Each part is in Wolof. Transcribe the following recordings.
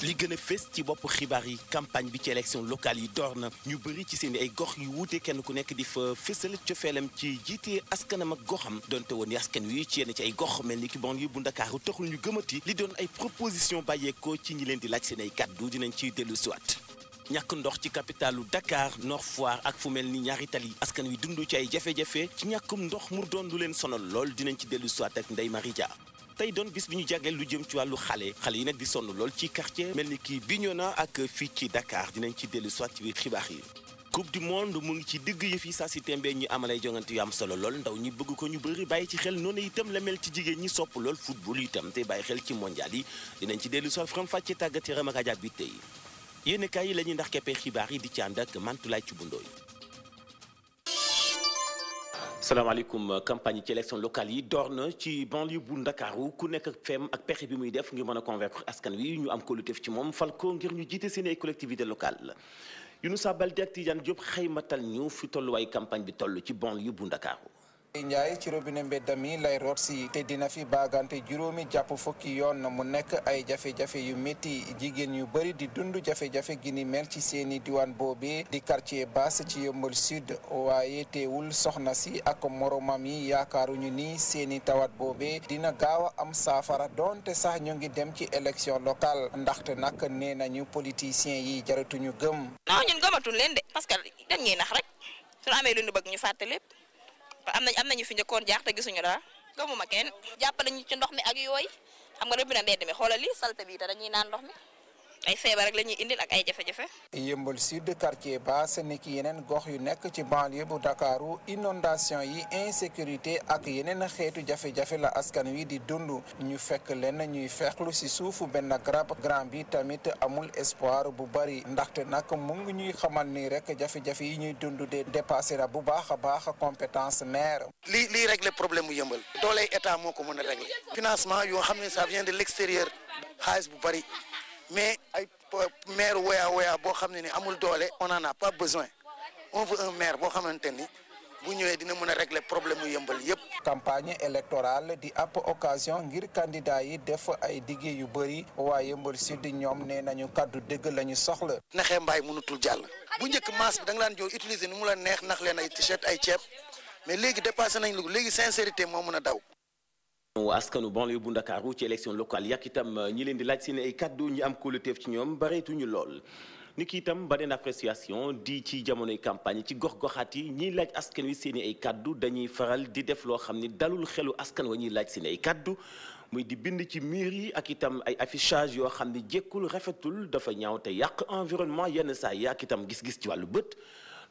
li gën a fës ci bopp xibaar yi campagne bi ci élection locale yi door na ñu bëri ci seen ay gox yu wuute kenn ku nekk di fa fësal cofeelam ci jiite askanam ak goxam donte woon askan wi ci yenn ci ay gox mel ni ki banlieue bu Ndakaaru taxul ñu gëmati li doon ay proposition bàyyeekoo ci ñi leen di laaj seen ay kàddu dinañ ciy dellu siwaat ñàkk ndox ci capitalu Dakar Nord Foire ak fu mel ni ñaari tali askan wi dund ci ay jafe-jafe ci ñàkkum ndox mu doon lu leen sonal lool dinañ ci dellu siwaat ak Ndeye Marie Dia tey doon bis bi ñu jagleel lu jëm ci wàllu xale yi nag di sonn lool ci quartier mel ni ki Bignona ak fii ci Dakar dinañ ci dellu soit ci biir xibaar yi coupe du monde mu ngi ci digg yëf yi saa si tembe ñu amalay jongante yu am solo lool ndaw ñi bëgg ko ñu bëri bàyyi ci xel noonu itam la mel ci jigéen ñi sopp lool football itam te bàyyi xel ci mondial yi dinañ ci dellu soit faram fàcce tàggat yaram ak Adja bi tey yéen kaay yi la ñuy ndax keppee xibaar yi di ci ànd ak Mantulaay ci bundooy salaamaaleykum campagne ci élection locale yi door na ci banlieue bu Ndakaaru ku nekk ak feem ak pexe bi muy def ngir mën a convaincre askan wi ñu am kóolute ci moom fal ko ngir ñu jiite seen ay collectivité locale Younoussa Baldé ak Tidiane Diop xaymatal ñu fi tolluwaay campagne bi toll ci banlieue bu Ndakaaru Njaay ci robinet mbeddami lay root si te dina fi baagante juróomi jàpp fukki yoon mu nekk ay jafe-jafe yu métti jigéen yu bëri di dund jafe-jafe gi ni mel ci seeni diwaan boobee di quartier basse ci Yeumbeul Sud waaye teewul soxna si ak moromam yi yaakaaruñu ni seeni tawat boobee dina gaaw a am saafara donte sax ñu ngi dem ci élection locale ndaxte nag nee nañu politiciens yi jaratuñu gëm. non ñun gëmatuñ leen de parce que dañ ñuy nax rek suñu amee lu ñu bëgg ñu fàtte lépp. am nañu fi njëkkoon jaax te gisuñu dara gëmuma kenn jàppale ñu ci ndox mi ak yooyu xam nga robinet mbedd mi xoolal lii salte bi te dañuy naan ndox mi ay feebar rek la ñuy indil ak ay jafe-jafe. Yeumbeul Sud quartier basse ni ki yeneen gox yu nekk ci banlieue bu Dakaru inondation yi insécurité ak yeneen xeetu jafe-jafe la askan wi di dund ñu fekk leen ñuy fexlu si suufu benn grand bi tamit amul espoir bu bari ndaxte nag mu ngi ñuy xamal ni rek jafe-jafe yi ñuy dund de dépassé na bu baax a baax compétence maire. lii régler problème mu Yeumbeul dooley état moo ko mën a régler financement yoo xam ne ça vient de l'extérieur xaalis bu bari. mais ay maire woya boo xam ne ni amul doole on en a pas besoin on veut un maire boo xamante ni bu ñëwee dina mën a régler problème mu Yeumbeul yëpp. campagne électorale di ab occasion ngir candidat yi def ay digge yu bëri waa Yeumbeul Sud ñoom nee nañu kaddu dëgg la ñu soxla. naxee mbaay mënutul jàll bu njëkk masse bi da nga daan jow utiliser ni mu la neex nax leen ay t-shirt ay ceeb mais léegi dépassé nañ lu léegi sincérité moo mën a daw. askanu banlieue bu Ndakaaru ci élection locale yak itam ñi leen di laaj seen ay kàddu ñi am kóoluteef ci ñoom bareetuñu lool ni ki itam beneen appréciation di ci jamonoy campagne ci gox-goxaat yi ñiy laaj askan wi seen ay kàddu dañuy faral di def loo xam ni dalul xelu askan wa ñuy laaj seen ay kàddu muy di bind ci mur yi ak itam ay affichage yoo xam ni jekkul rafetul dafa ñaaw te yàq environnement yenn saa yi ak itam gis-gis ci wàllu bët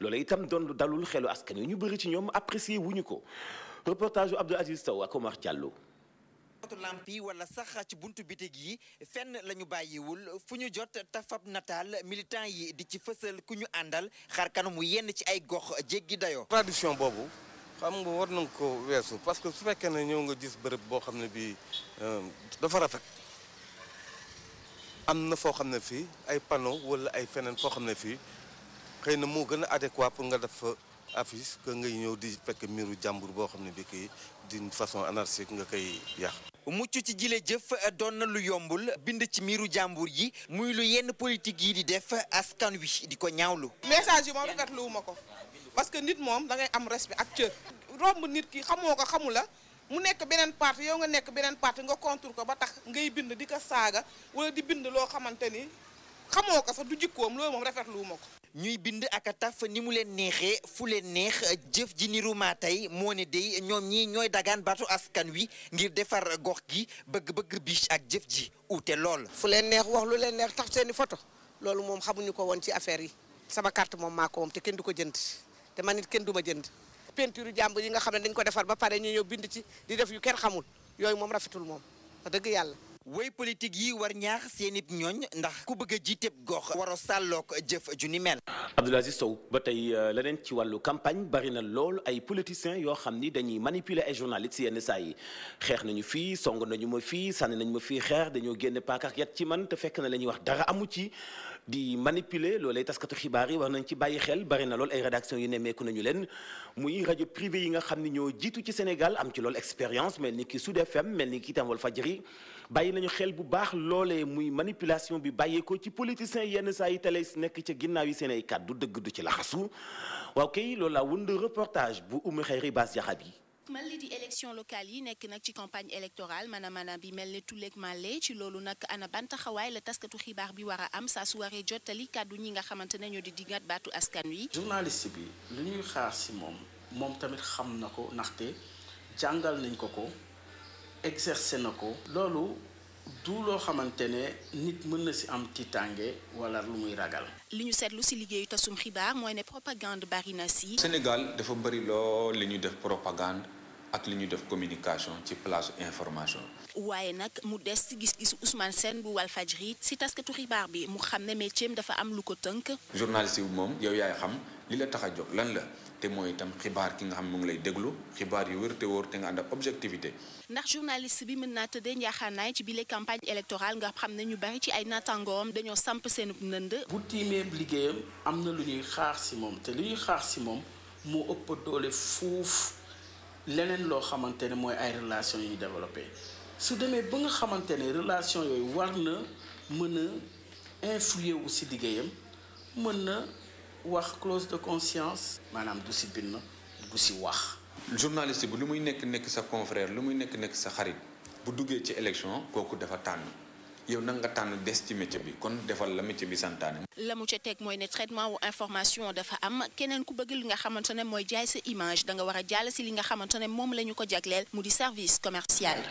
loola itam doon lu dalul xelu askan wi ñu bëri ci ñoom apprécier wuñu ko reportage Abdou Aziz Sow ak Omar Diallo. lamp yi wala sax ci buntu bitig yi fenn la ñu bàyyiwul fu ñu jot tafab nataal militant yi di ci fësal ku ñu àndal xar kanamu yenn ci ay gox jéggi dayoo. tradition boobu xam nga war nañ ko weesu parce que su fekkee ne ñëw nga gis bërëb boo xam ne bii dafa rafet am na foo xam ne fii ay panneau wala ay feneen foo xam ne fii xëy na moo gën a adéquat pour nga def fa affiche que ngay ñëw di fekk miiru jàmbur boo xam ne bi kii d'une façon anarchique nga koy yàq. mucc ci jile jëf doon na lu yombul bind ci miiru jàmbur yi muy lu yenn politique yi di def askan wi di ko ñaawlu. message yi moom rafetlu ma ko parce que nit moom da ngay am respect ak cër romb nit ki xamoo ko xamu la mu nekk beneen parti yow nga nekk beneen parti nga contour ko ba tax ngay bind di ko saaga wala di bind loo xamante ni xamoo ko sax du jikkoom loolu moom rafetlu ma ko. ñuy bind ak a taf ni mu leen neexee fu leen neex jëf ji niru maa tey moo ne dey ñoom ñii ñooy dagaan baatu askan wi ngir defar gox gi bëgg-bëgg bi ak jëf ji uute lool. fu leen neex wax lu leen neex tax seeni photo loolu moom xamuñu ko woon ci affaire yi sama carte moom maa ko moom te kenn du ko jënd te man it kenn du ma jënd peinture jàmbur yi nga xam ne dañ ko defar ba pare ñu ñëw bind ci di def yu kenn xamul yooyu moom rafetul moom wax dëgg yàlla. woy politique yi war ñaax seen ib ñooñ ndax ku bëgg a jiiteb gox waro sàllook jëf ju ni mel. Abdoul Aziz Sow ba tey leneen ci wàllu campagne bari na lool ay politiciens yoo xam ni dañuy manipuler ay journalistes yenn saa yi xeex nañu fii song nañu ma fii sànni nañu ma fii xeex dañoo génne paaka ak yat ci man te fekk na la ñuy wax dara amu ci di manipuler loolee taskatu xibaar yi war nañ ci bàyyi xel bari na lool ay rédaction yu nemmeeku nañu leen muy rajo privé yi nga xam ne ñoo jiitu ci Sénégal am ci loolu expérience mel ni ki Sud FM mel ni ki itam Walfadjri bàyyi nañu xel bu baax loolee muy manipulation bi bàyyeekoo ci politiciens yenn saa yi télé nekk ca ginnaaw yi seen ay kàddu dëgg du ci laxasu waaw kay loolu laa wund reportage bu Oumou Khayri Bass Diakhabi mal li di élection locale yi nekk nag ci campagne électorale maanaam bi mel ne tulleeg màlle ci loolu nag ana ban taxawaay la taskatu xibaar bi war a am saa su waree jottali kàddu ñi nga xamante ne ñoo di dingat baatu askan wi. journaliste bi li ñuy xaar si moom tamit xam na ko ndaxte jàngal nañ ko exercer na ko loolu du loo xamante ne nit mën na si am tiitaange wala lu muy ragal. li ñu seetlu si liggéeyu tasum xibaar mooy ne propagande bari na si. Sénégal dafa bëri lool li ñuy def propagande ak li ñuy def communication ci place information. waaye nag mu des si gis-gisu Ousmane Sène bu Walfadjri si taskatu xibaar bi mu xam ne métier dafa am lu ko tënk. journaliste bi moom yow yaay xam li la tax a jóg lan la te mooy itam xibaar ki nga xam mu ngi lay déglu xibaar yu wér te wóor te nga ànd ak objectivité. ndax journaliste bi mën naa tëddee njaaxaanaay ci bile campagne électorale nga xam ne ñu bari ci ay naataangoom dañoo samp seen nënd. bu tiimee liggéeyam am na lu ñuy xaar si moom te lu ñuy xaar si moom moo ëpp doole fuuf leneen loo xamante ne mooy ay relation yu développé su demee ba nga xamante ne relation yooyu war na mën a influer wu si liggéeyam mën na wax clause de conscience maanaam du si bind du si wax. journaliste bi lu muy nekk sa confrère lu muy nekk sa xarit bu duggee ci élection kooku dafa tànn yow nag nga tànn des ci métier bi kon defal la métier bi santaane. la mu ca teg mooy ne traitement wu information dafa am keneen ku bëgg li nga xamante ne mooy jaay sa image da nga war a jàll si li nga xamante ne moom la ñu ko jagleel mu di service commercial.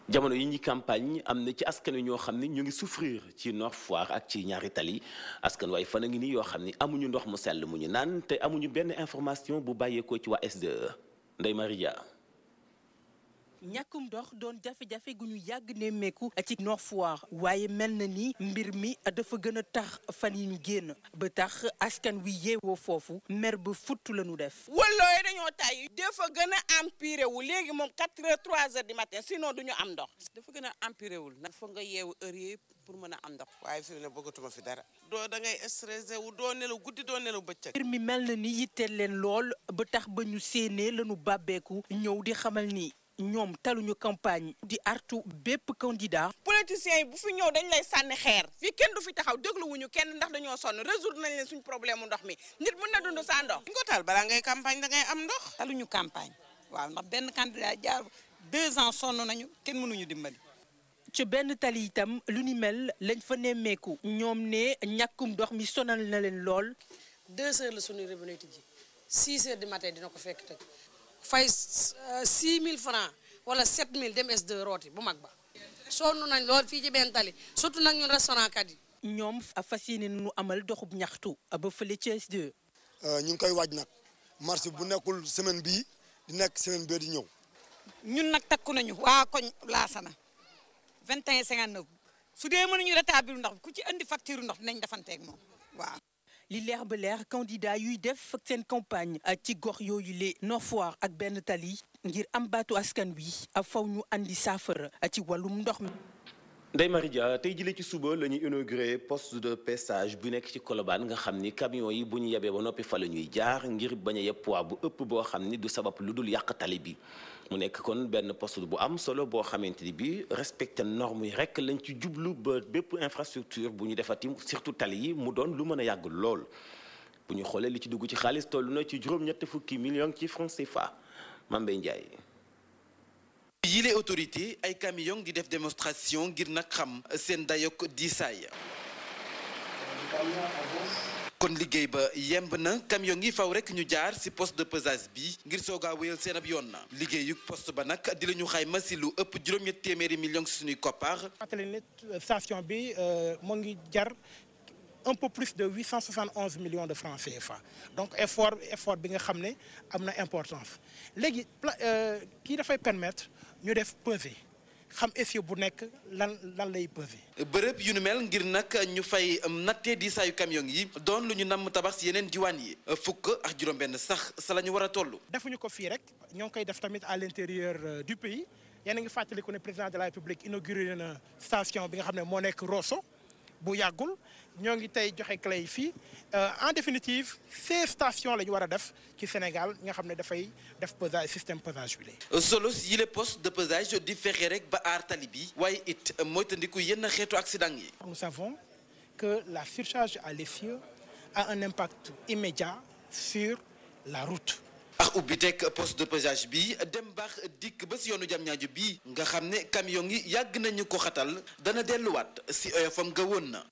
jamono yi ñuy campagne am na ci askan wi ñoo xam ne ñu ngi souffrir ci Nord Foire ak ci ñaari tali askan waaye fan a ngi nii yoo xam ne amuñu ndox mu sell mu ñu naan te amuñu benn information bu bàyyeekoo ci waa SDE Ndeye Maria. ñàkkum ndox doon jafe-jafe gu ñu yàgg nemmeeku ci Nord Foire waaye mel na ni mbir mi dafa gën a tax fan yi ñu génn ba tax askan wi yeewoo foofu mer ba futt la ñu def. wallooy dañoo tay dafa gën a empiré wu léegi moom 4 heures 3 heures du matin sinon duñu am ndox. dafa gën a empiré wul nag foog nga yeewu heure yi pour mën a am ndox. waaye fi ne bëggatuma fi dara. doo da ngay stressé wu doo nelaw guddi doo nelaw bëccëg. mbir mi mel na ni yitteel leen lool ba tax ba ñu séenee la ñu bàbbeeku ñëw di xamal ni. ñoom taluñu campagne di artu bépp candidat. politiciens yi bu fi ñëw dañ lay sànni xeer fii kenn du fi taxaw dégluwuñu kenn ndax dañoo sonn résoudre nañ leen suñ problème mu ndox mi nit mën na dund saa ndox. ñu ko tal balaa ngay campagne da ngay am ndox. taluñu campagne waaw ndax benn candidat jaar 2 ans sonn nañu kenn mënuñu dimbali. ci benn tali itam lu ni mel lañ fa nemmeeku ñoom ne ñàkkum ndox mi sonal na leen lool. 2 heures la suñuy robinet ji 6 heures du matin dina ko fekk tëj. fay 6000 francs wala 7000 dem S2 rooti bu mag ba sonn nañ lool fii ci benn tali surtout nag ñun restaurant kat yi. ñoom fas yéene nu amal doxub ñaxtu ba fële ci S2. ñu ngi koy waaj nag marché bu nekkul semaine bii di nekk semaine bee di ñëw. ñun nag takku nañu waa koñ Laasana 2159 su dee mënuñu rétablir ndox ku ci indi facture ndox dinañ defanteeg moom waaw. li leer ba leer candidat yuy def seen campagne ci gox yooyu le Nord Foire ak benn tali ngir am baatu askan wi faw ñu andi saafara ci wàllum ndox mi. Ndeye Maria tey jëlee ci suba la ñuy inauguré poste de péage bu nekk ci Colobane nga xam ni camion yi bu ñu yebee ba noppi fa la ñuy jaar ngir bañ a yeb poids bu ëpp boo xam ni du sabab lu dul yàq tali bi mu nekk kon benn poste bu am solo boo xamante ni bi respecté normes yi rek lañ ci jublu ba bépp infrastructure bu ñu defati surtout tali yi mu doon lu mën a yàgg lool bu ñu xoolee li ci dugg ci xaalis toll na ci juróom-ñetti fukki millions ci francs CFA Mambey Ndiaye. yile autorité ay camion di def démonstration ngir nag xam seen dayok diisaay kon liggéey ba yemb na camion yi faw rek ñu jaar ci poste de pesage bi ngir soogaa wéyal seen ab yoon na liggéeyu poste ba nag di la ñu xayma ci lu ëpp juróom-ñetti téeméeri millions ci suñuy koppar. fàttali ne station bi mu ngi jar un peu plus de 871 millions de francs CFA donc effort bi nga xam ne am na importance léegi kii dafay permettre ñu def pesée xam essieu bu nekk lan lay pesé. bërëb yu nu mel ngir nag ñu fay nattee diisaayu camion yi doon lu ñu namm tabax si yeneen diwaan yi fukk ak juróom-benn sax sa la ñu war a toll. defuñu ko fii rek ñoo ngi koy def tamit à l'intérieur du pays yéen a ngi fàttaliku ne président de la République inauguré na station bi nga xam ne moo nekk Rosso bu yàggul ñoo ngi tey joxe clé yi fii en définitive 16 stations la ñu war a def ci Sénégal nga xam ne dafay def pesage système pesage bi la. solo yi les postes de pesage di fexe rek ba aar tali bi waaye it moytandiku yenn xeetu accident yi. Nous savons que la surcharge à l'essieu a un impact immédiat sur la route. ak ubbi teg poste de pesage bi dem baax dikk ba si yoonu Diamniadio bi nga xam ne camion yi yàgg nañu ko xatal dana delluwaat si oyofam ga woon na.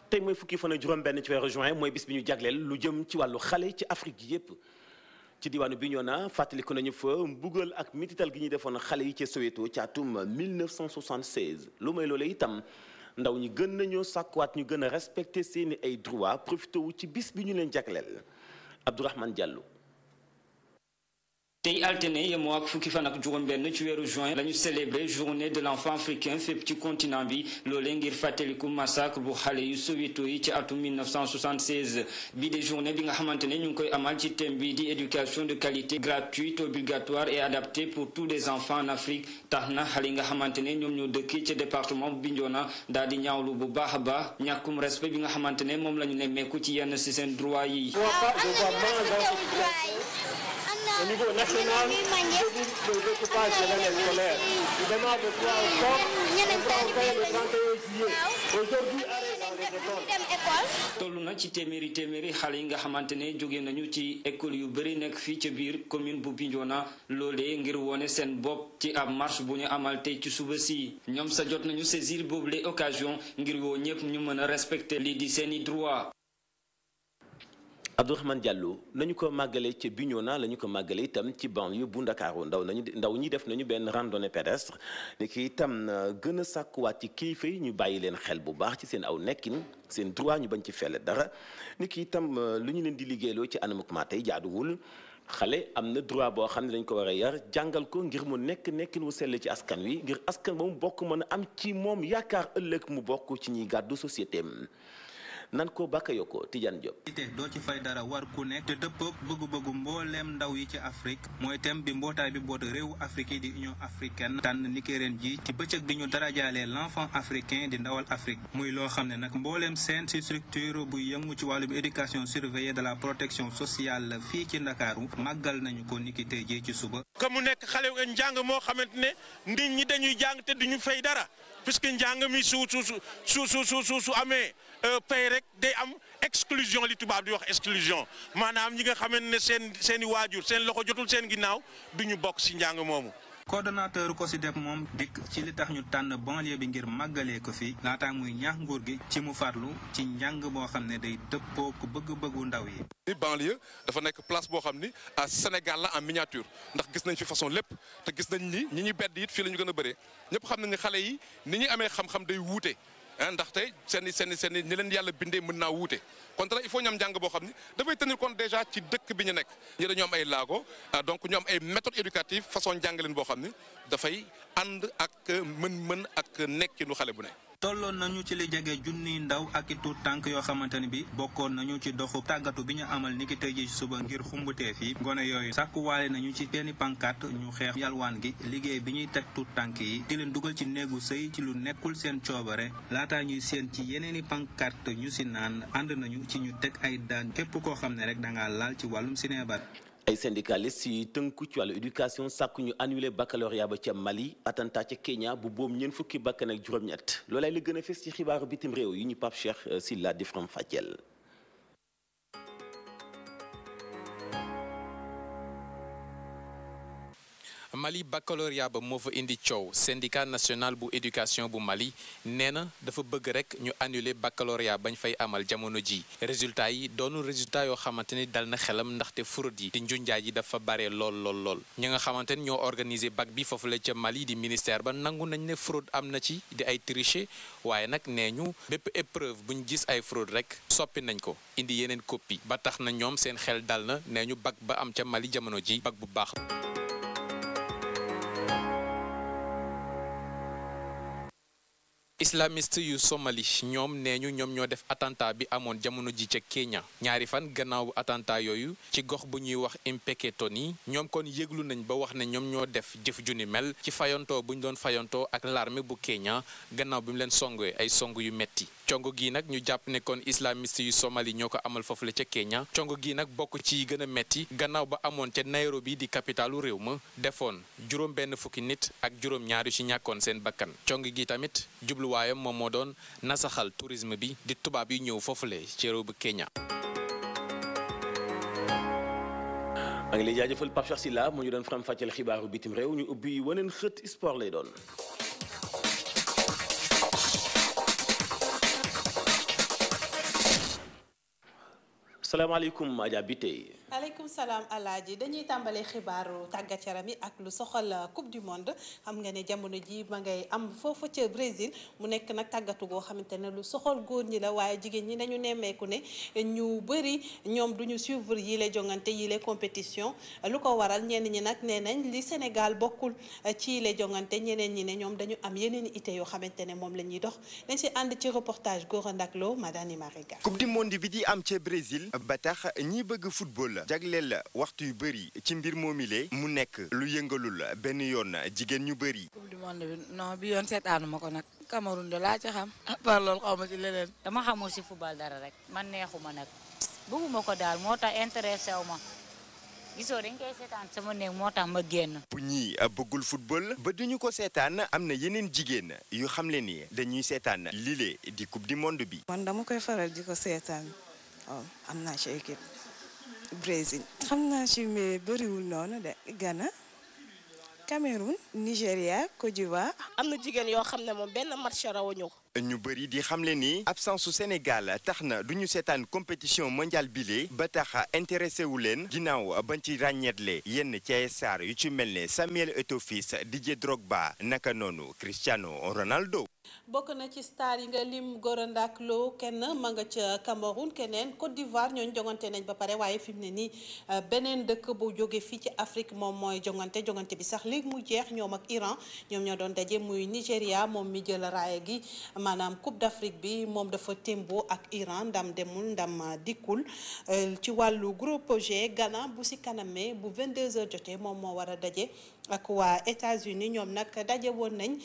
tey mooy fukki fan ak juróom-benn ci weeru juin mooy bis bi ñu jagleel lu jëm ci wàllu xale ci Afrique gi yépp ci diwaanu Bignona fàttaliku nañu fa mbugal ak mitital gi ñuy defoon xale yi ci Soweto ci atum 1976 lu may loolee itam ndaw ñi gën nañoo sàkkuwaat ñu gën a respecter seeni ay droits profité wu ci bis bi ñu leen jagleel Abdourahmane Diallo. tey altine yemoo ak fukki fan ak juróom-benn ci weeru juin la ñu célébrer journée de l'enfant africain fépp ci continent bi loolee ngir fàttaliku massacre bu xale yu Soweto yi ci atum 1976 bii de journée bi nga xamante ne ñu ngi koy amal ci thème bi di éducation de qualité gratuite obligatoire et adaptée pour tous les enfants en Afrique tax na xale yi nga xamante ne ñoom ñoo dëkk ci département bu Bignona daal di ñaawlu bu baax a baax ñàkkum respect bi nga xamante ne moom la ñu nemmeeku ci yenn ci seen droit yi. Au niveau national, le découpage de l'année scolaire. Il demande de 3 octobre, le 31 juillet. Aujourd'hui, dans les écoles. toll na ci téeméeri xale yi nga xamante ne jóge nañu ci école yu bëri nekk fii ca biir commune bu Bignona loolee ngir wone seen bopp ci ab marche bu ñu amal tey ci suba si ñoom sa jot nañu saisir boobule occasion ngir woo ñëpp ñu mën a respecter lii di seeni droit. Abdourahmane Diallo nañu ko màggale ci Bignona la ñu ko màggale itam ci banlieue bu Ndakaaru ndaw ñi def nañu benn randonnée pédestre ni ki itam gën a sàkkuwaat ci kilifa yi ñu bàyyi leen xel bu baax ci seen aw nekkin seen droit ñu bañ ci felle dara ni ki itam lu ñu leen di liggéeyloo ci anamuk maa tey jaaduwul xale am na droit boo xam ne dañ ko war a yar jàngal ko ngir mu nekkin wu sell ci askan wi ngir askan ba mu bokk mën a am ci moom yaakaar ëllëg mu bokk ci ñuy gàddu société am nan ko Bakayoko Tidiane Diop. doo ci fay dara war ku nekk te dëppoog bëggu-bëggu mbooleem ndaw yi ci Afrique mooy thème bi mbootaay bi boot réewu Afrique yi di Union africaine tànn niki ren ji ci bëccëg bi ñu darajaalee l'enfant africain di ndawal Afrique muy loo xam ne nag mbooleem seen ci structure buy yëngu ci wàllum éducation surveillée de la protection sociale fii ci Ndakaaru màggal nañu ko niki tey jii ci suba. que mu nekk xale njàng moo xamante ne nit ñi dañuy jàng te duñu fay dara puisque njàng mi su amee pay rek day am exclusion li tubaab di wax exclusion maanaam ñi nga xamante ne seeni waajur seen loxo jotul seen ginnaaw duñu bokk ci njàng moomu. coordonnateur COSYDEP moom dikk ci li tax ñu tànn banlieue bi ngir màggalee ko fi laataa muy ñaax nguur gi ci mu farlu ci njàng boo xam ne day dëppoo ko bëgg-bëggu ndaw yi. ni banlieue dafa nekk place boo xam ni à Sénégal la en miniature ndax gis nañ fi façon lépp te gis nañ ni ñi ñu bedd it fii la ñu gën a bëree ñëpp xam nañ ni xale yi ni ñuy amee xam-xam day wuute. ndaxte seen ñi leen yàlla bindee mën naa wuute kon il faut ñu am njàng boo xam ni dafay tenir compte déjà ci dëkk bi ñu nekk ñi dañoo am ay laago donc ñu am ay méthodes éducatives façon njàngaleen boo xam ni dafay ànd ak mën-mën ak nekkinu xale bu ne. tolloon nañu ci li jege junniy ndaw ak i tuut tànk yoo xamante ne bi bokkoon nañu ci doxu tàggatu bi ñu amal niki tey ji suba ngir xumbutee fi gone yooyu sàkkuwaale nañu ci benn pancarte ñu xeex yalwaan gi liggéey bi ñuy teg tuut tànk yi di leen dugal ci néegu sëy ci lu nekkul seen coobare laataa ñuy seen ci yeneeni pancarte ñu si naan ànd nañu ci ñu teg ay daan képp koo xam ne rek dangaa laal ci wàllum sinébar. ay syndicalistes yi tënku ci wàllu éducation sàkku ñu annulé baccalauréat ba ca Mali attentat ca Kenya bu boom ñeent fukki bakkan ak juróom-ñett loolaay la gën a fes ci xibaaru bitim réew yi ñu Pape Cheikh Silla di Faram Fàcceel. Mali baccalauréat ba moo fa indi coow syndicat national bu éducation bu Mali nee na dafa bëgg rek ñu annuler baccalauréat bañ fay amal jamono ji résultat yi doonu résultat yoo xamante ni dal na xelam ndaxte fraude yi di njunjaay yi dafa bare lool ñi nga xamante ni ñoo organiser bac bi foofu la ca Mali di ministère ba nangu nañ ne fraude am na ci di ay tricher waaye nag nee ñu bépp épreuve bu ñu gis ay fraude rek soppi nañ ko indi yeneen copie ba tax na ñoom seen xel dal na nee ñu bac ba am ca Mali jamono ji bac bu baax. islamiste yu Somali ñoom nee ñu ñoom ñoo def attentat bi amoon jamono ji ca Kenya ñaari fan gannaaw attentat yooyu ci gox bu ñuy wax Impeketoni ñoom kon yëglu nañ ba wax ne ñoom ñoo def jëf ju ni mel ci fayantoo bu ñu doon fayantoo ak l'armée bu Kenya gannaaw bi mu leen songee ay song yu metti congo gi nag ñu jàpp ne kon islamiste yu Somali ñoo ko amal foofu la ca Kenya congo gi nag bokk ci gën a metti gannaaw ba amoon ca Nairobi di capitalu réew ma defoon juróom benn fukki nit ak juróom ñaar yu ci ñàkkoon seen bakkan congo gi tamit jubluwaayam moom moo doon nasaxal tourisme bi di tubaab yi ñëw foofule ci réew bu Kenya. maa ngi lay jaajëfal Pape Cheikh Sylla mu ñu doon faram fàcceel xibaaru bitim réew ñu ubbi waneen xët sport lay doon. salaamaaleykum Adja Biteye. aleykum salaam alaaji dañuy tàmbalee xibaaru tàggat yaram yi ak lu soxal coupe du monde xam nga ne jamono ji ma ngay am foofu ca Brésil mu nekk nag tàggatu goo xamante ne lu soxal góor ñi la waaye jigéen ñi dañu nemmeeku ne ñu bëri ñoom duñu suivre yi lay jongante yi lay compétition lu ko waral ñenn ñi nag nee nañ li Sénégal bokkul ci lay jongante ñeneen ñi ne ñoom dañu am yeneen ité yoo xamante ne moom la ñuy dox dañ si ànd ci reportage Gora Ndaklo Madani Mariga. coupe du monde bi di am ca Brésil ba tax ñi bëgg football jagleel waxtu yu bëri ci mbir moomile mu nekk lu yëngalul benn yoon jigéen ñu bëri. coupe du monde bi non bi yoon seetaanu ma ko nag Cameroun de laa ci xam à part loolu xaw ma ci leneen. dama xamul si football dara rek man neexuma nag bëgguma ko daal moo tax intéressé wu ma gisoo dañ koy seetaan sama néeg moo tax ma génn. bu ñi bëggul football ba duñu ko seetaan am na yeneen jigéen yu xam le ni dañuy seetaan lile di coupe du monde bi. man dama koy faral di ko seetaan. oh am naa ci équipe Brésil xam naa ci mais bëriwul noonu de Ghana Cameroun Nigéria Côte d'Ivoire. am na jigéen yoo xam ne moom benn match rawuñu ko. ñu bëri di xamle ni absence su Sénégal tax na du ñu seetaan compétition mondiale bile ba tax intéressé wu leen ginnaaw bañ ci ràññeetle yenn ci ay star yu ci mel ne Samuel Eto'o fils Didier Drogba naka noonu Cristiano Ronaldo. bokk na ci star yi nga lim Gora Ndaklo kenn ma nga ca Cameroun keneen Côte d'Ivoire ñooñu jongante nañ ba pare waaye fi mu ne nii beneen dëkk bu jóge fii ci Afrique moom mooy jongante bi sax léegi mu jeex ñoom ak Iran ñoom ñoo doon daje muy Nigéria moom mi jël raaya gi maanaam Coupe d'Afrique bi moom dafa témboo ak Iran ndam demul ndam dikkul ci wàllu groupe G Ghana bu si kanamee bu 22h jotee moom moo war a daje ak waa États-Unis ñoom nag daje woon nañ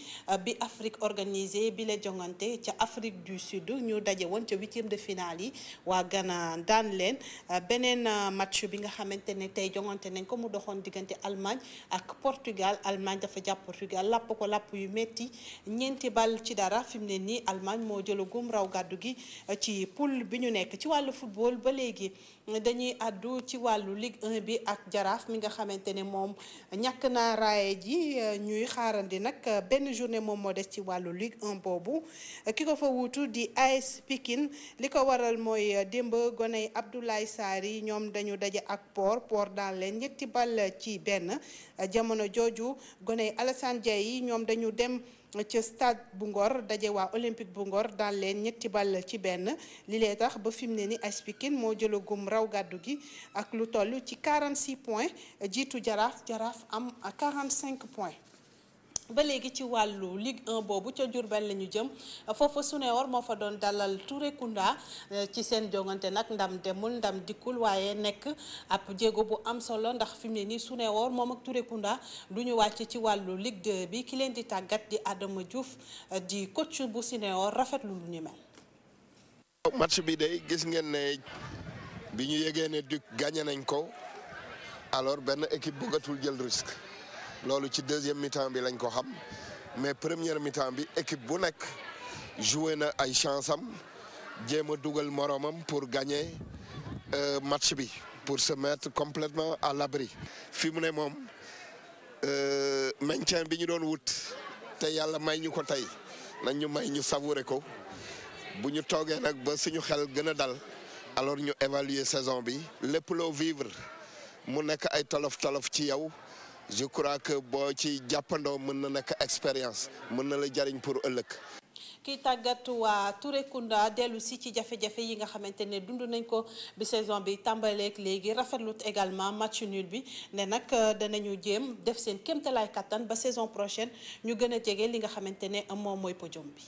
bi Afrique organisé bi la jongante ca Afrique du Sud ñu daje woon ca 8e de finale yi waa Ghana daan leen beneen match bi nga xamante ne tey jongante nañ ko mu doxoon diggante Allemagne ak Portugal Allemagne dafa jàpp Portugal làpp ko làpp yu metti ñeenti bal ci dara fi mu ne nii Allemagne moo jëlagum raw gàddu gi ci poule bi ñu nekk ci wàllu football ba léegi dañuy àddu ci wàllu Ligue 1 bi ak Jaraaf mi nga xamante ne moom ñàkk naa raaye ji ñuy xaarandi nag benn journée moom moo des ci wàllu Ligue 1 boobu ki ko fa wuutu di AS Pikine li ko waral mooy démb goney Abdoulaye Sarr yi ñoom dañu daje ak Port daan leen ñetti bal ci benn jamono jooju goney Alassane Dia yi ñoom dañu dem ca stade bu Ngor daje waa Olympique bu Ngor daan leen ñetti bal ci benn li lee tax ba fi mu ne ni AS Pikine moo jëlagum raw gàddu gi ak lu toll ci 46 points jiitu Jaraaf am 45 points. ba léegi ci wàllu Ligue 1 boobu ca Diourbel la ñu jëm foofa Suneor moo fa doon dalal Touré Kunda ci seen jongante nag ndam demul ndam dikkul waaye nekk ab jéego bu am solo ndax fi mu ne nii Suneor moom ak Touré Kunda du ñu wàcc ci wàllu Ligue 2 bi ki leen di tàggat di Adama Diouf di coach bu Suneor rafetlu lu ñu mel. match bi day gis ngeen ne bi ñu yegee ne Duc gagné nañ ko alors benn équipe bëggatul jël risque. loolu ci deuxième mi-temps bi lañ ko xam mais première mi-temps bi équipe bu nekk joué na ay chance am jéem a dugal moroomam pour gagner match bi pour se mettre complètement à l'abri fi mu ne moom maintien bi ñu doon wut te yàlla may ñu ko tey nañ ñu may ñu savourer ko bu ñu toogee nag ba suñu xel gën a dal alors ñu évaluer saison bi lépp loo vivre mu nekk ay tolof-tolof ci yow je crois que boo ci jàppandoo mën na nekk expérience mën na la jariñ pour ëllëg. kiy tàggat waa Touré Kunda dellu si ci jafe-jafe yi nga xamante ne dund nañ ko bi saison bi tàmbaleek léegi rafetlu également match nul bi ne nag danañu jéem def seen kéemtalaay kattan ba saison prochaine ñu gën a jege li nga xamante ne moom mooy podium bi.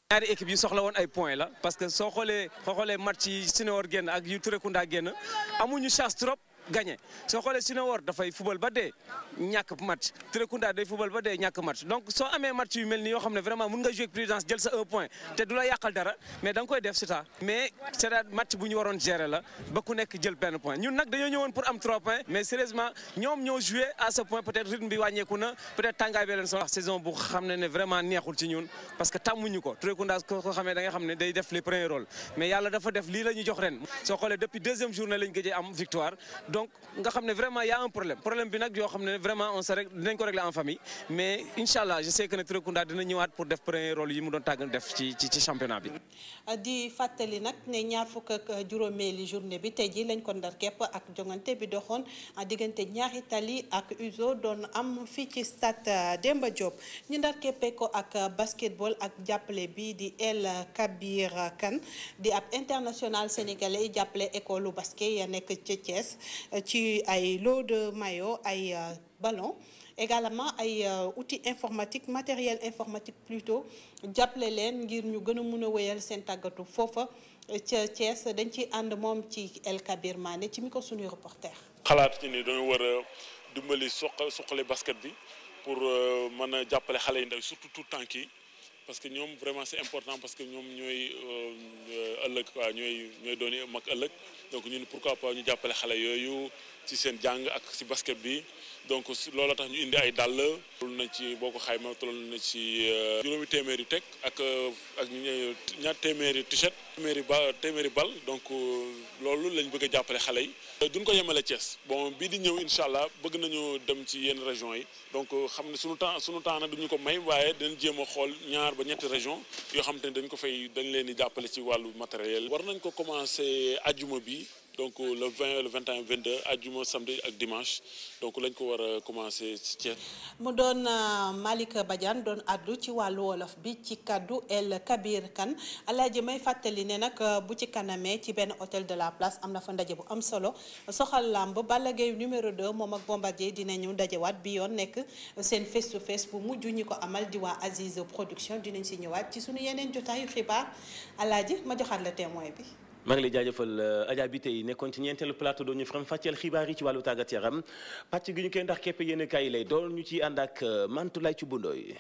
ñaari équipe yu soxla woon ay points la parce que soo xoolee match yi Sinéor génn ak yu Turekunda génn amuñu chance trop gagné soo xoolee Sinéor dafay fubal ba dee ñàkk match Turekunda day fubal ba dee ñàkk match donc soo amee match yu mel ni yoo xam ne vraiment mun nga jouer prudence jël sa 1 point te du la yàqal dara mais da nga koy def c'est ça mais c'est match bu ñu waroon gérer la ba ku nekk jël benn point ñun nag dañoo ñëwoon pour am 3 points mais sérieusement ñoom ñoo joué à ce point peut-être rythme bi wàññeeku na peut-être tàngaay bi leen soxla saison bu xam ne vraiment neexul ci ñun parce que tàmmuñu ko Turekunda ko xamee da nga xam ne day def les premiers rôles mais yàlla dafa def lii la ñu jox ren soo xoolee depuis deuxième journée lañ gëjee am victoire donc nga xam ne vraiment y a un problème bi nag yoo xam ne vraiment on se règle dinañ ko régler en famille mais inchallah je sais que ne Turekunda dina ñëwaat pour def premier rôle yi mu doon tàgg def ci championnat bi. di fàttali nag ne ñaar fukk ak juróomeeli journée bi tey jii lañ ko ndar képp ak jongante bi doxoon diggante Ñaari Tali ak USO doon am fii ci stade Demba Diop ñu ndar képpee ko ak basketball ak jàppale bi di El Kabir Kane di ab international sénégalais jàppale école basket ya nekk ci Thiès ci ay lot de maillot ay ballon également ay outils informatiques matériel informatique plutôt jàppale leen ngir ñu gën a mun a wéyal seen tàggatu foofa ca Thiès dañ ci ànd moom ci El Kabir Mané ci micro suñuy reporter xalaat ci ni dañu war a dimbali suqali basket bi pour mën a jàppale xale yu ndaw surtout tout temps yi parce que ñoom vraiment c'est important parce que ñoom ñooy ëllëg quoi ñooy dooni mag ëllëg donc ñun pourquoi pas ñu jàppale xale yooyu ci seen jàng ak ci basket bi donc loolu tax ñu indi ay dàll toll na ci boo ko xayma toll na ci juróomi téeméeri teg ak ñaar téeméeri t-shirt téeméeri bal donc loolu lañ bëgg a jàppale xale yi duñ ko yemale Thiès bon bii di ñëw incha allah bëgg nañu dem ci yenn régions yi donc xam ne sunu temps nag duñu ko may waaye dañ jéem a xool ñaar ba ñetti région yoo xam te ne dañ leen di jàppale ci wàllu matériel war nañ ko commencer ajjuma bi donc le 20 le 21 22 ajjuma samedi ak dimanche donc lañ ko war a commencer ci Thiès. mu doon Malick Badiane doon addu ci wàllu wolof bi ci kaddu El Kabir Kane alaaji may fàttali ne nag bu ci kanamee ci benn hôtel de la place am na fa ndaje bu am solo soxal làmb Balla Gaye numéro 2 moom ak Bombardier dinañu dajewaat bi yoon nekk seen face to face bu mujj ñi ko amal di waa Aziz production dinañ si ñëwaat ci suñu yeneen jotaayu xibaar alaaji ma joxaat la témoin bi. maa ngi lay jaajëfal Adja bi tey nekkoon ci ñeenteelu plateau doon ñu faram fàcceel xibaar yi ci wàllu tàggat yaram pàcc gi ñu koy ndax képp yéen kaay lay doon ñu ci ànd ak Mantoulaye ci bundooy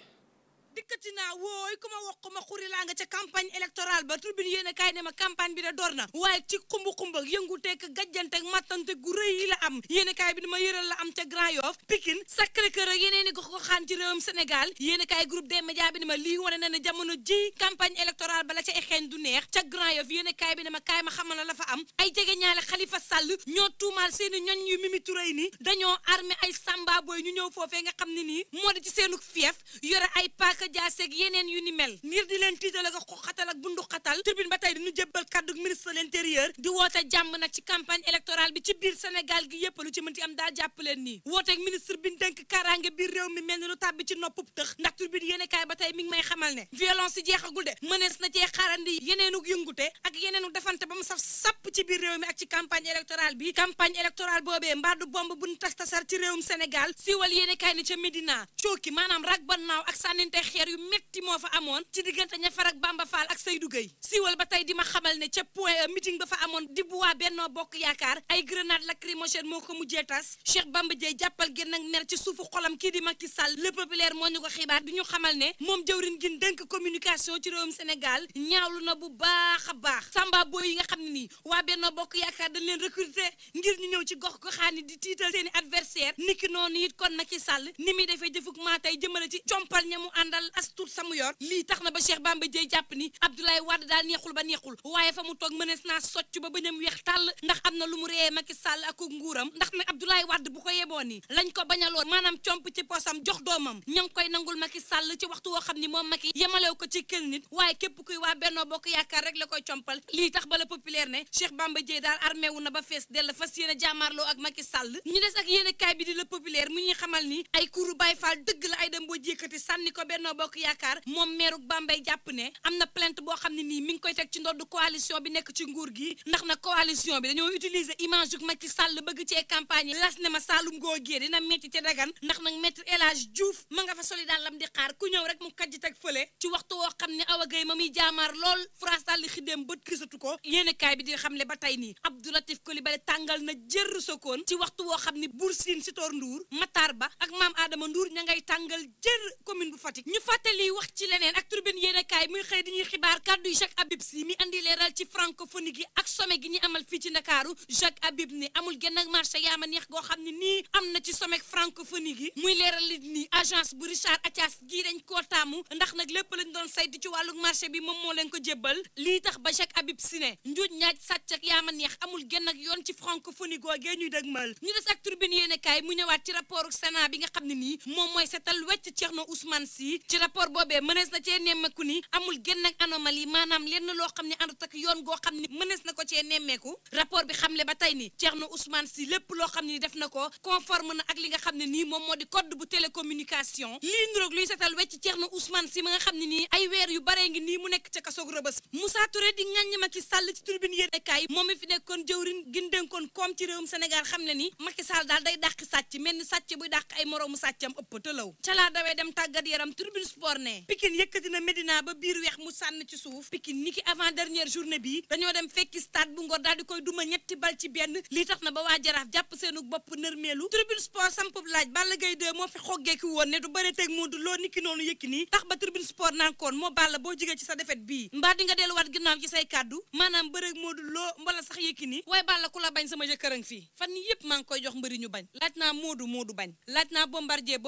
dikkati naa wooy ku ma wax ma xuri laa nga ca campagne électorale ba tribune yéen a kaay ne ma campagne bi da door na waaye ci xumba yëngu teeg gajjante mattante gu rëy yi la am yéen a kaay bi dama yëral la am ca Grand Yoff Pikine Sacré-Cœur ak yeneen i gox ko xaan ci réewum Sénégal yéen a kaay groupe des médias bi ne ma lii wane na ne jamono ji campagne électorale ba la ca exeeñ du neex ca Grand Yoff yéen a kaay bi ne ma kaay ma xamal la fa am ay jege ñaale Khalifa Sall ñoo tuumaal seeni ñoñ yu Mimi Touré ni dañoo armé ay samba boy ñu ñëw foofee nga xam ne nii moo di ci seenu fief yore ay paaka jaaseeg yeneen yu ni mel ngir di leen tiital ak xoxatal ak bundu xatal tribune ba tey di ñu jébbal kaddu ministre de l'intérieur di woote jàmm nag ci campagne électorale bi ci biir Sénégal gi yépp lu ci mënti am daal jàpp leen nii wooteeg ministre bi dénk kaaraange biir réew mi mel ni lu tàbbi ci noppub tëx ndax tribune yéene kaay ba tey mi ngi may xamal ne violence yi jeexagul de mënees na cee xaarandi yeneenuk yëngute ak yeneenuk defante ba mu saf sapp ci biir réew mi ak ci campagne électorale bi campagne électorale boobee mbaadu bomb bu ñu tasar ci réewum Sénégal siiwal yéene kaay ni ca Médina cooki maanaam rag bannaaw ak sànninte xeer yu metti moo fa amoon ci diggante ñafar ak Bamba Fall ak Seydou Gueye siiwal ba tey di ma xamal ne ca point meeting ba fa amoon di bu waa Benno Bokk Yaakaar ay grenade lacrymogène moo ko mujjee tas Cheikh Bamba Dièye jàppal génn ak mer ci suufu xolam kii di Macky Sall le populaire moo ñu ko xibaar di ñu xamal ne moom jëwrin gin dénk communication ci réewum Sénégal ñaawlu na bu baax a baax samba boy yi nga xam ne nii waa Benno Bokk Yaakaar dañ leen recruter ngir ñu ñëw ci gox goxaani di tiital seeni adversaire niki noonu it kon Macky Sall ni muy defee jëfuk maa tey jëmale ci compal ñamu àndal as tuut samu yor lii tax na ba Cheikh Bamba Dièye jàpp ni Abdoulaye Wade daal neexul ba neexul waaye fa mu toog mënees naa socc ba bañam weex tàll ndax am na lu mu ree Macky Sall ak nguuram ndax nag Abdoulaye Wade bu ko yeboo ni lañ ko bañaloon maanaam comp ci posam jox doomam ña ngi koy nangul Macky Sall ci waxtu woo xam ni moom Macky yemalew ko ci kenn nit waaye képp kuy waa Benno Bokk Yaakaar rek la koy compal lii tax ba la populaire ne Cheikh Bamba Dièye daal armé wu na ba fees dell fas yéene jàmmaarloo ak Macky Sall ñu des ak yéene kaay bi di la populaire mu ñuy xamal ni ay kuuru Baye Fall dëgg la ay dem boo jékkati sànni ko Benno Benno Bokk Yaakaar moom meeruk Bambey jàpp ne am na plainte boo xam ne nii mi ngi koy teg ci ndodd coalition bi nekk ci nguur gi ndax na coalition bi dañoo utiliser image yu Macky Sall bëgg cee campagne las ne ma Saalum googee dina metti te dagan ndax nag maître El Hadj Diouf ma nga fa soli daal lam di xaar ku ñëw rek mu kajji teg fële ci waxtu woo xam ne Awa Gueye ma muy jaamaar lool France daal di xiddeem bët gisatu ko yéene kaay bi di xamle ba tey nii Abdou Latif Coulibaly tàngal na jër Sokone ci waxtu woo xam ne Bour Sine Sitor Ndour Matar Ba ak Mame Adama Ndour ña ngay tàngal jër commune bu Fatick ñu fàttali wax ci leneen ak Tribune yéene kaay muy xëy di ñuy xibaar kàddu yi Jacques Habib Sy mi andi leeral ci francophonie gi ak sommet gi ñu amal fii ci Ndakaaru Jacques Habib ni amul genn ak marché yaama neex goo xam ne nii am na ci sommet francophonie gi muy leeral li ni agence bu Richard Attias gii dañ koo taamu ndax nag lépp lañ doon saytu ci wàllu marché bi moom moo leen ko jébbal lii tax ba Jacques Habib Sy ne njuuj ñaaj sàcc ak yaama neex amul genn ak yoon ci francophonie googee ñuy dëgmal ñu des ak Tribune yéene kaay mu ñëwaat ci rapport Sénat bi nga xam ne nii moom mooy setal wecc Thierno Ousmane Sy ci rapport boobee mënees na cee nemmeeku ni amul genn ak anomalie maanaam lenn loo xam ne àndut ak yoon goo xam ne mënees na ko cee nemmeeku rapport bi xamle ba tey ni Thierno Ousmane Sy lépp loo xam ne def na ko conforme na ak li nga xam ne nii moom moo di code bu télécommunication lii niroog luy setal wecc Thierno Ousmane Sy ma nga xam ne nii ay weer yu baree ngi nii mu nekk ca kasoog Rëbës Moussa Touré di ŋàññi Macky Sall ci Tribune yéene kaay moom mi fi nekkoon jëwrin gin dénkoon koom ci réewum Sénégal xam ne ni Macky Sall daal day dàq sàcc mel ni sàcc buy dàq ay moroomu sàccam ëpp tëlaw ca laa dawee dem tàggat yaram Tribune Sport ne Pikine yëkkati na Medina ba biir weex mu sànn ci suuf Pikine niki avant dernière journée bi dañoo dem fekki stade bu Ngor daal di koy duma ñetti bal ci benn lii tax na ba waa Jaraaf jàpp seenu bopp nërmeelu Tribune Sport sampub laaj Balla Gaye 2 moo fi xoggeeki woon ne du bëre teg Modou Lo niki noonu Yékini tax ba Tribune Sport naan koon moo Balla boo jigee ci sa defet bii mbaa di nga delluwaat ginnaaw ci say kàddu maanaam bëre Modou Lo mbala sax Yékini waaye Balla ku la bañ sama jëkkërang fii fan yi yëpp maa ngi koy jox mbëri ñu bañ laaj naa Modou bañ laaj naa Bombardier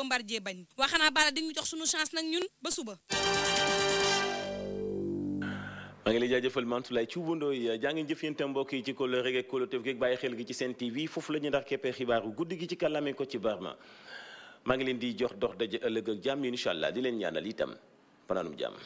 bañ waa xanaa Balla di ñu jox suñu chance nag ñun ba suba. maa ngi lay jaajëfal Mantoulaye Thioubandooy jaa ngeen jëf yéen tam mbokk yi ci kóllëre ak kóolute gi bàyyi xel gi ci seen TV foofu la ñu ndax keppee xibaaru guddi gi ci kàllaame ko ci Barma maa ngi leen di jox dox daje ëllëg ak jàmm incha allah di leen ñaanal itam panaanum jàmm.